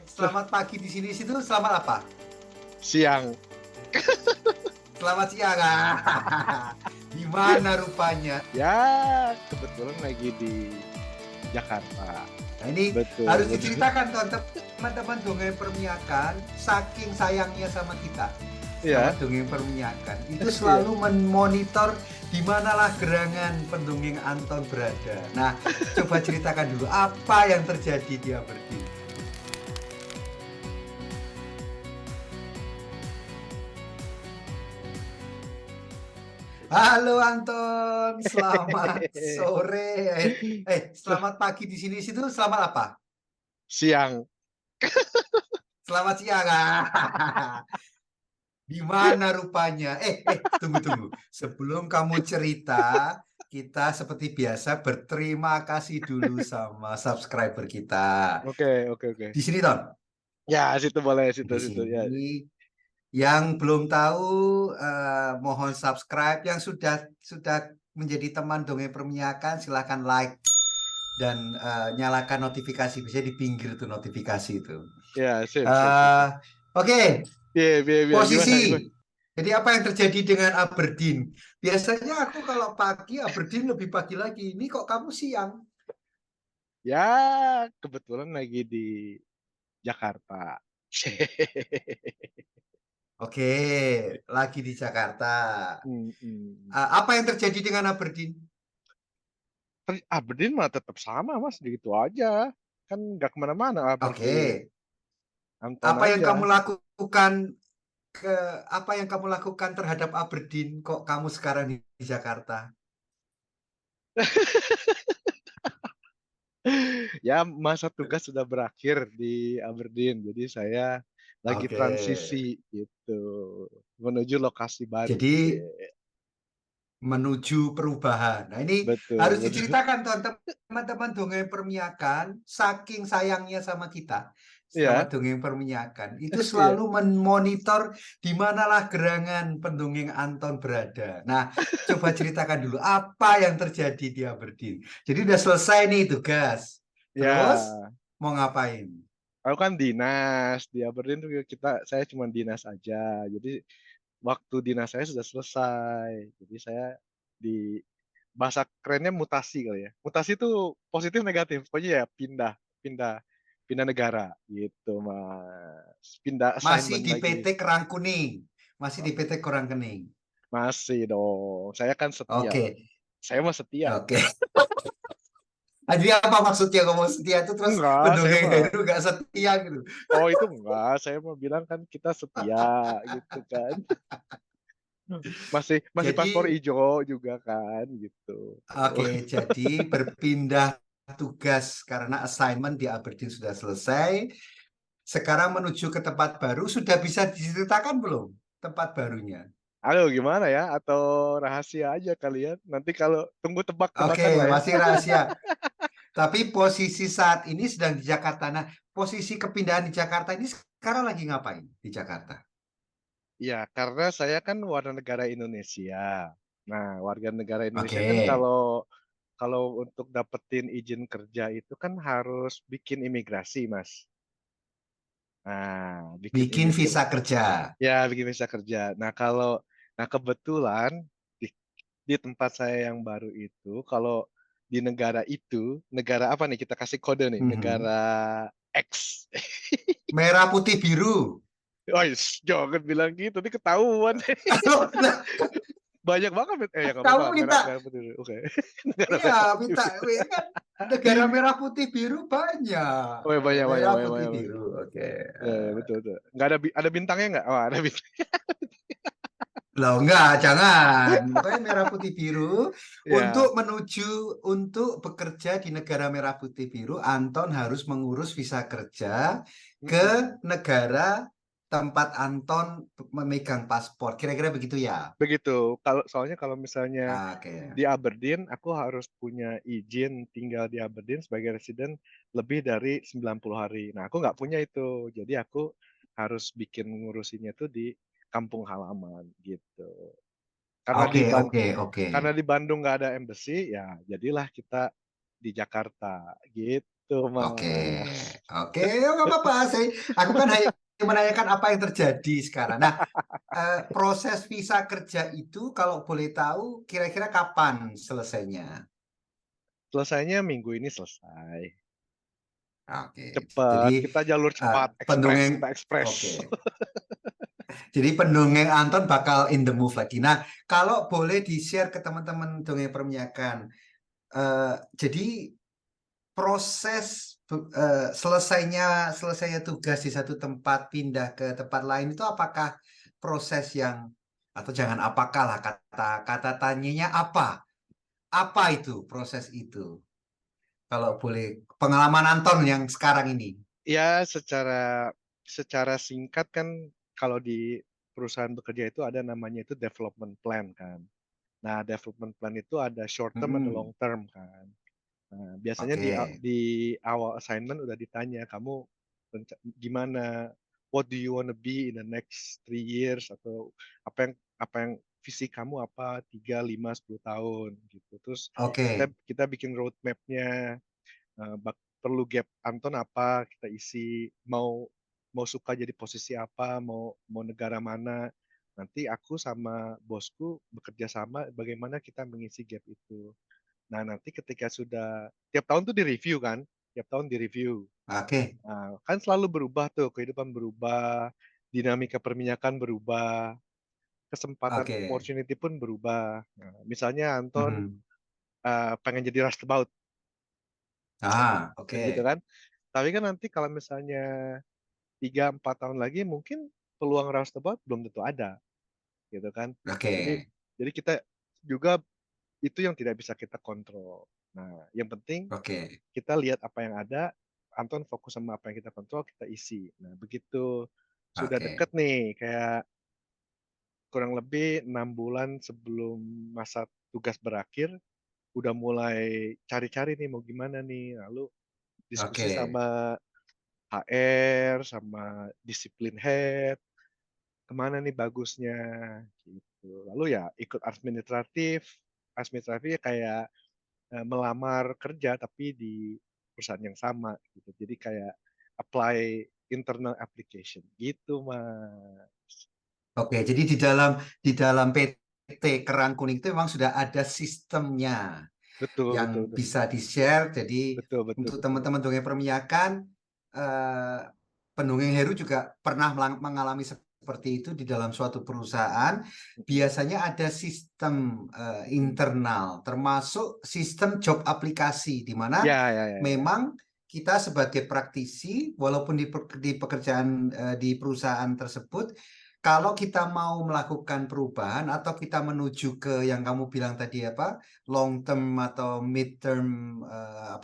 Selamat pagi di sini situ selamat apa? Siang. Selamat siang. Di mana rupanya? Ya, kebetulan lagi di Jakarta. Nah, ini Betul, harus betul. diceritakan teman-teman dongeng permenyakan, saking sayangnya sama kita. Sama Ya. dongeng permenyakan itu Iya. selalu memonitor di manalah gerangan pendongeng Anton berada. Nah, coba ceritakan dulu apa yang terjadi di Aberdeen. Halo Anton, selamat sore. Selamat pagi di sini situ selamat apa? Siang. Selamat siang. Di mana rupanya? Tunggu. Sebelum kamu cerita, kita seperti biasa berterima kasih dulu sama subscriber kita. Oke, oke, oke. Di sini, Ton. Ya, situ boleh, situ, Di situ. Ya. sini. Yang belum tahu, mohon subscribe. Yang sudah menjadi teman dongeng permenyakan, silahkan like dan nyalakan notifikasi. Bisa di pinggir tuh notifikasi itu. Ya, sip, sip, sip, Eh, sip. Oke, Iya, iya, iya. Gimana, posisi. gimana? Jadi apa yang terjadi dengan Aberdeen? Biasanya aku kalau pagi Aberdeen lebih pagi lagi. Ini kok kamu siang? Ya, kebetulan lagi di Jakarta. Oke, lagi di Jakarta. Apa yang terjadi dengan Aberdeen? Aberdeen mah tetap sama, Mas. Gitu aja. Kan nggak kemana-mana Aberdeen. Oke, Anton apa yang aja. kamu lakukan ke apa yang kamu lakukan terhadap Aberdeen? Kok kamu sekarang di Jakarta? Ya, masa tugas sudah berakhir di Aberdeen, jadi saya lagi Oke, transisi gitu menuju lokasi baru. jadi Yeah. menuju perubahan. Nah, ini Betul, harus betul. diceritakan teman-teman dongeng permenyakan, saking sayangnya sama kita, sama Iya, dongeng permenyakan, itu iya. selalu memonitor di manalah gerangan pendongeng Anton berada. Nah, coba ceritakan dulu apa yang terjadi di Aberdeen. Jadi udah selesai nih tugas. Terus Ya, mau ngapain? aku kan dinas di Aberdeen tuh saya cuma dinas aja. Jadi waktu dinas saya sudah selesai. Jadi saya di bahasa kerennya mutasi kali ya. Mutasi itu positif negatif. Pokoknya ya pindah, pindah, pindah negara gitu, Mas. Pindah Masih assignment di lagi. PT Kerang Kuning. Masih di PT Kerang Kuning. Masih dong. Saya kan setia. Oke, Saya mah setia. oke. Jadi apa maksudnya ngomong setia itu terus Enggak, saya pendongeng mah. baru gak setia gitu? Oh itu enggak. Saya mau bilang kan kita setia gitu kan. Masih masih paspor Jadi, hijau juga kan gitu. oke, jadi berpindah tugas karena assignment di Aberdeen sudah selesai. Sekarang menuju ke tempat baru, sudah bisa diceritakan belum tempat barunya? Aduh gimana ya? Atau rahasia aja kalian. Nanti kalau tunggu Oke, tebak-tebakan lah ya. masih rahasia. Tapi posisi saat ini sedang di Jakarta. Nah, posisi kepindahan di Jakarta ini sekarang lagi ngapain di Jakarta? Ya, karena saya kan warga negara Indonesia. Nah, warga negara Indonesia Oke, kan kalau kalau untuk dapetin izin kerja itu kan harus bikin imigrasi, Mas. Nah, bikin bikin imigrasi. visa kerja. Ya, bikin visa kerja. Nah kebetulan di, di tempat saya yang baru itu, kalau di negara itu, negara apa nih? Kita kasih kode nih, Mhm. negara X. Merah, putih, biru. Oh, jangan bilang gitu, nanti ketahuan. Banyak banget. Ya nggak apa-apa, Kamu merah, minta merah putih. Oke. Negara Iya, merah putih. minta kan negara merah putih biru banyak. Oh, ya, banyak, banyak, Merah banyak, putih banyak, banyak. biru. Oke. Ya, ya, betul, betul. Nggak ada, ada bintangnya nggak? Oh, ada bintang. Loh, enggak, jangan. Pokoknya merah putih biru untuk Ya. menuju untuk bekerja di negara merah putih biru, Anton harus mengurus visa kerja ke Mm-mm. negara tempat Anton memegang paspor. Kira-kira begitu ya? Begitu. Soalnya kalau misalnya Oke. di Aberdeen, aku harus punya izin tinggal di Aberdeen sebagai residen lebih dari 90 hari. Nah, aku nggak punya itu. Jadi aku harus bikin ngurusinnya tuh di kampung halaman gitu. Karena di Oke, oke, oke. karena di Bandung nggak ada embassy, ya jadilah kita di Jakarta gitu. Tuh, Oke, Mas. oke, nggak apa-apa. Aku kan hanya menanyakan apa yang terjadi sekarang. Nah, proses visa kerja itu kalau boleh tahu kira-kira kapan selesainya? Selesainya minggu ini selesai. Oke, jadi Cepat, kita jalur cepat, ekspres, pendongeng, kita ekspres. oke, jadi pendongeng Anton bakal in the move lagi. Nah, kalau boleh di-share ke teman-teman dongeng perminyakan, jadi proses selesainya tugas di satu tempat pindah ke tempat lain itu apakah proses yang atau jangan apakah lah kata tanyanya apa itu proses itu kalau boleh pengalaman Anton yang sekarang ini. Ya, secara singkat kan kalau di perusahaan bekerja itu ada namanya itu development plan kan. Nah, development plan itu ada short term, ada long Mm-mm. term kan. Nah, biasanya Oke, di awal assignment udah ditanya, kamu gimana, what do you wanna be in the next 3 years, atau apa yang visi kamu apa 3, 5, 10 tahun gitu. Terus kita oke, kita bikin roadmap-nya, perlu gap Anton apa kita isi, mau mau suka jadi posisi apa, mau mau negara mana. Nanti aku sama bosku bekerja sama bagaimana kita mengisi gap itu. Nah, nanti ketika sudah tiap tahun tuh di-review kan, tiap tahun di-review. oke, Nah, kan selalu berubah tuh, kehidupan berubah, dinamika perminyakan berubah, kesempatan oke. opportunity pun berubah. Nah, misalnya Anton, Mhm. pengen jadi rustabout, Oke, gitu kan. Tapi kan nanti kalau misalnya 3 4 tahun lagi mungkin peluang rustabout belum tentu ada, gitu kan. oke, Jadi jadi kita juga itu yang tidak bisa kita kontrol. Nah, yang penting oke, kita lihat apa yang ada, Anton fokus sama apa yang kita kontrol, kita isi. Nah, begitu sudah oke, deket nih, kayak kurang lebih 6 bulan sebelum masa tugas berakhir, udah mulai cari-cari nih mau gimana nih. Lalu diskusi oke. sama HR, sama disiplin head, kemana nih bagusnya, gitu. Lalu ya ikut administratifnya kayak melamar kerja tapi di perusahaan yang sama gitu. Jadi kayak apply internal application gitu, Mas. Oke, jadi di dalam PT Kerang Kuning itu memang sudah ada sistemnya Betul betul yang betul. bisa di-share. Jadi Betul betul untuk betul. teman-teman dongeng perminyakan, eh, pendongeng Heru juga pernah mengalami seperti itu di dalam suatu perusahaan. Mhm. Biasanya ada sistem internal, termasuk sistem job aplikasi, di mana Ya ya ya ya. memang kita sebagai praktisi, walaupun di pekerjaan di perusahaan tersebut, kalau kita mau melakukan perubahan atau kita menuju ke yang kamu bilang tadi apa, long term atau mid term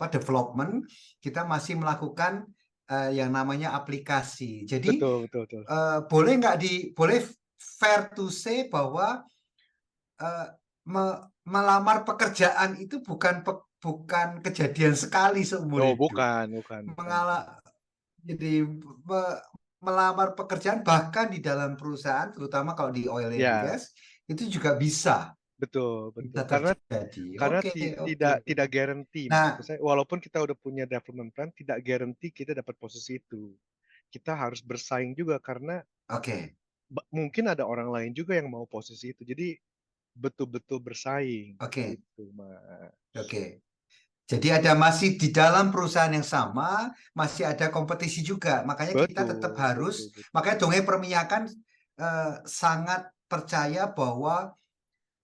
development, kita masih melakukan yang namanya aplikasi. Jadi Betul betul betul. boleh fair to say bahwa eh, melamar pekerjaan itu bukan kejadian sekali seumur Oh, hidup. bukan. Jadi melamar pekerjaan bahkan di dalam perusahaan, terutama kalau di oil and Ya, gas, itu juga bisa betul betul. bisa Karena terjadi. karena Oke, oke. tidak guarantee, maksudku Nah, saya, walaupun kita udah punya development plan, tidak guarantee kita dapat posisi itu. Kita harus bersaing juga karena oke, mungkin ada orang lain juga yang mau posisi itu. Jadi betul-betul bersaing oke, gitu, Mas. oke. Jadi ada masih di dalam perusahaan yang sama, masih ada kompetisi juga. Makanya kita tetap Betul betul betul. makanya dongeng perminyakan sangat percaya bahwa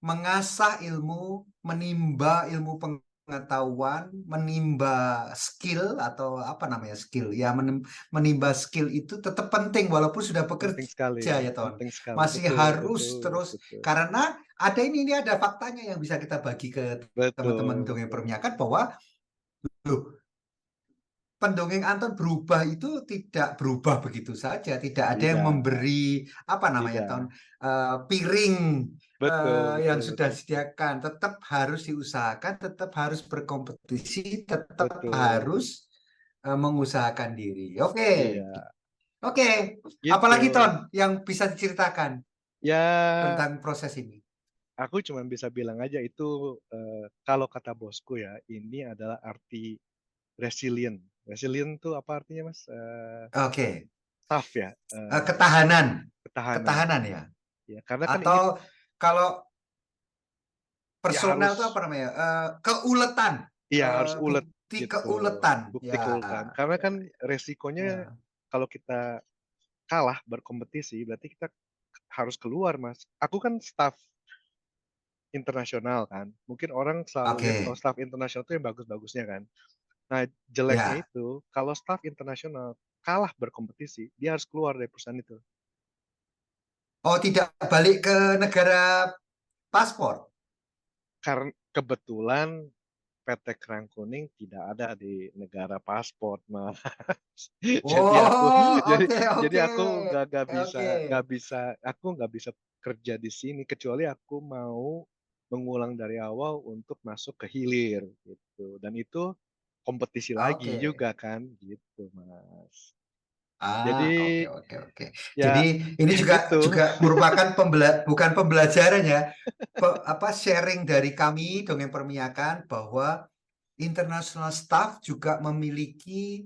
mengasah ilmu, menimba ilmu pengetahuan, menimba skill atau apa namanya skill, ya menimba skill itu tetap penting walaupun sudah bekerja ya Ton. Penting sekali. Masih Betul harus betul terus betul. karena ini ada faktanya yang bisa kita bagi ke teman-teman Betul dongeng betul. perminyakan bahwa loh, pendongeng Anton berubah itu tidak berubah begitu saja, tidak ada yang Tidak memberi apa namanya Ton tidak. piring Betul yang betul sudah betul. disediakan, tetap harus diusahakan, tetap harus berkompetisi, tetap Betul. harus mengusahakan diri. Oke, Iya, oke. gitu. Apalagi Ton yang bisa diceritakan Ya, tentang proses ini? aku cuma bisa bilang aja itu, kalau kata bosku ya, ini adalah arti resilient. Resilient tuh apa artinya, Mas? Oke. Tough ya, Ketahanan, ketahanan. ketahanan ya? Ya, karena kan ini Atau kalau ya personal itu apa harus namanya? Keuletan, iya harus ulet bukti gitu, keuletan. bukti Ya, keuletan. Karena ya, kan ya. resikonya Ya. kalau kita kalah berkompetisi berarti kita harus keluar, Mas. Aku kan staf internasional kan, mungkin orang selalu lihat kalau Oke, staf internasional itu yang bagus-bagusnya kan. Nah, jeleknya ya. itu kalau staf internasional kalah berkompetisi, dia harus keluar dari perusahaan itu. Oh, tidak balik ke negara paspor. Karena kebetulan PT Kerang Kuning tidak ada di negara paspor, Mas. Oh, Jadi oke, jadi oke. aku Oke. nggak bisa kerja di sini kecuali aku mau mengulang dari awal untuk masuk ke hilir gitu. Dan itu kompetisi lagi Oke. juga kan gitu, Mas. Ah, oke, Jadi oke, oke. Jadi ya ini juga itu juga merupakan bukan pembelajaran ya, apa sharing dari kami Dongeng Permiyakan bahwa international staff juga memiliki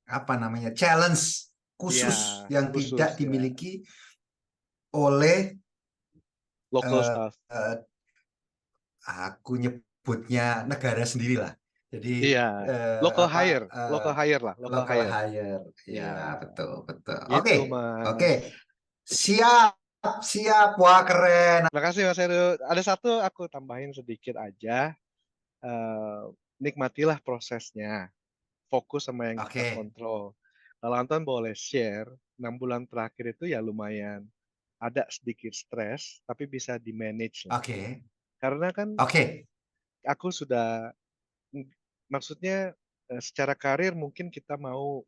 apa namanya challenge ya khusus yang khusus tidak ya dimiliki oleh local eh, staff. eh, aku nyebutnya negara sendiri lah. Jadi Iya, local apa hire, local hire lah, local local hire. hire. Ya, Iya, betul, betul. Oke, gitu oke. Mas. Siap, siap. Wah, keren. Makasih Mas Heru. Ada satu aku tambahin sedikit aja. eh, Nikmatilah prosesnya. Fokus sama yang kita Oke, kontrol. Kalau Anton boleh share, 6 bulan terakhir itu ya lumayan ada sedikit stres, tapi bisa di-manage lah. oke, Karena kan oke. aku sudah, mm, maksudnya secara karir mungkin kita mau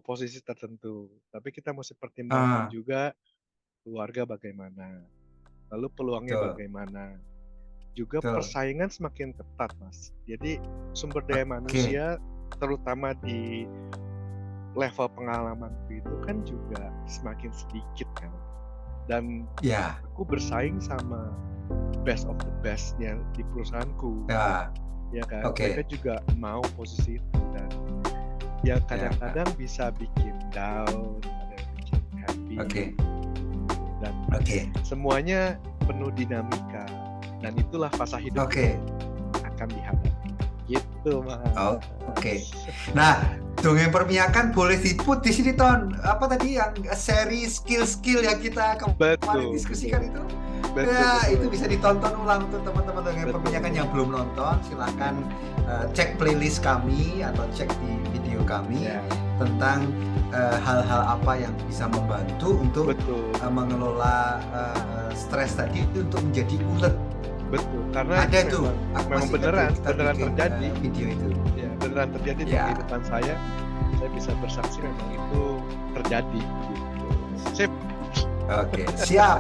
posisi tertentu, tapi kita mesti pertimbangkan Ah, juga keluarga bagaimana, lalu peluangnya betul, bagaimana. Juga betul. persaingan semakin ketat, Mas. Jadi sumber daya Oke, manusia terutama di level pengalamanku itu kan juga semakin sedikit kan. Dan ya, aku bersaing sama best of the best-nya di perusahaanku, ya, ya kan. Mereka oke, juga mau posisi itu dan yang ya, kadang-kadang bisa bikin down, ada yang bikin happy, oke, dan oke, semuanya penuh dinamika. Dan itulah fase hidup oke. yang akan dihadapi. Gitu, Oh, oke. Mas. Nah, Dongeng Permiyakan boleh di sini, Ton. Apa tadi yang seri skill-skill yang kita kemarin Betul, diskusikan betul. itu? Betul, Ya, itu betul. bisa ditonton ulang untuk teman-teman Dongeng Permiyakan Betul. yang belum nonton. Silakan cek playlist kami atau cek di video kami Ya, tentang hal-hal apa yang bisa membantu untuk betul. mengelola stres tadi itu untuk menjadi ulet. Betul. Karena itu Ada tuh, memang aku memang masih ingat tuh beneran, kita beneran bikin terjadi. video itu. Ya, beneran terjadi di Ya, kehidupan saya. Saya bisa bersaksi memang itu terjadi gitu. Sip. oke, siap.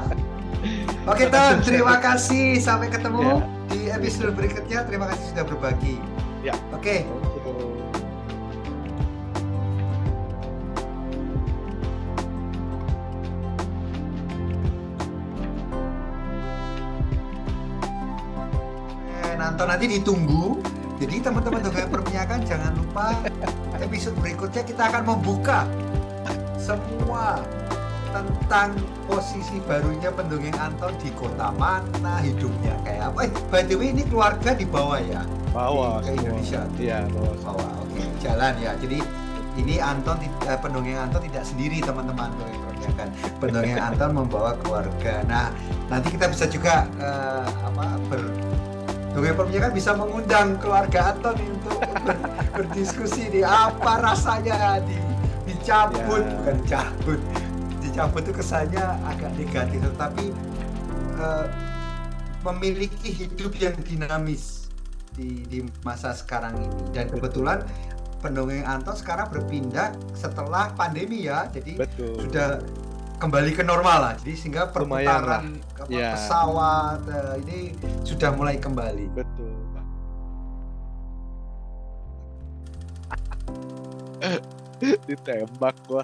Oke, Ton, terima kasih. Sampai ketemu Ya. di episode berikutnya. Terima kasih sudah berbagi. Ya. Oke. Oke. Nanti ditunggu. Jadi teman-teman Dongeng Permiyakan jangan lupa episode berikutnya kita akan membuka semua tentang posisi barunya pendongeng Anton di kota mana, hidupnya kayak apa. By the way, ini keluarga di bawah ya, Bawa ke semua. Indonesia. Iya, bawa semua. Bawah, oke, jalan ya. Jadi ini Anton, pendongeng Anton tidak sendiri teman-teman Dongeng Permiyakan. Pendongeng Anton membawa keluarga. Nah, nanti kita bisa juga Dongeng Permiyakan bisa mengundang keluarga Anton untuk berdiskusi nih apa rasanya dicabut, Ya. bukan dicabut. Dicabut itu kesannya agak negatif, tetapi memiliki hidup yang dinamis di masa sekarang ini. Dan kebetulan pendongeng Anton sekarang berpindah setelah pandemi ya, jadi Betul. sudah kembali ke normal lah. Jadi sehingga Lumayan lah. perputaran Ya. pesawat ini sudah mulai kembali. Betul. Ditembak gua.